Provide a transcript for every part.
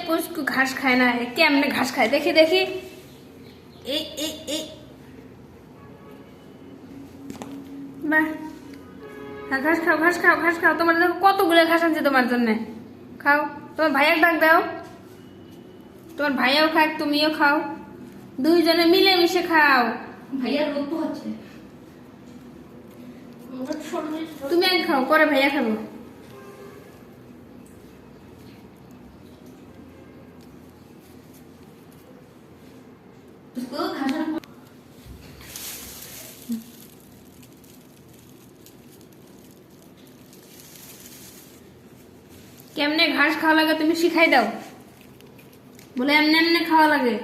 পুষ্কু ঘাস খায় না, কেমনে ঘাস খায় দেখি দেখি। এই এই এই বাহ, ঘাস খাও ঘাস খাও ঘাস খাও। তোমার দেখো কতগুলো ঘাস আনছে তোমার জন্য, খাও। তোমার ভাইয়ার ডাক দাও, তোমার ভাইয়াও খাক তুমিও খাও, দুইজনে মিলেমিশে খাও। ভাইয়ার রোগ হচ্ছে, তুমি আগে খাও, পরে ভাইয়া খাবো। কেমনে ঘাস খাওয়া লাগে তুমি শিখাই দাও, বলে এমনি এমনি খাওয়া লাগে।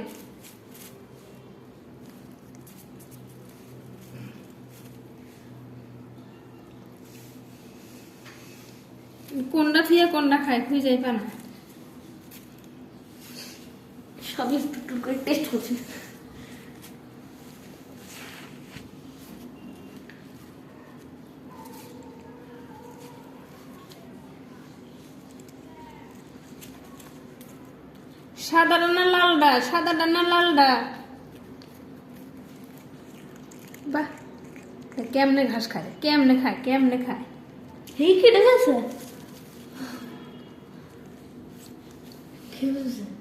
কোনটা থিয়ে কোনটা খায় খুঁজে যাইবা না। সবই একটু করে টেস্ট করছি। সাদাটা না লালডা, সাদাটা না লালডা। বাহ, কেমনে ঘাস খায়, কেমনে খায়, কেমনে খায়। এই কেটে গেছে,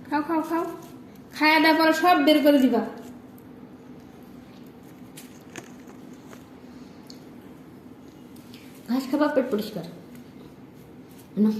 খাও খাও খাও, খায়া দেওয়ার পরে সব বের করে দিবা। ঘাস খাবা পেট পরিষ্কার না।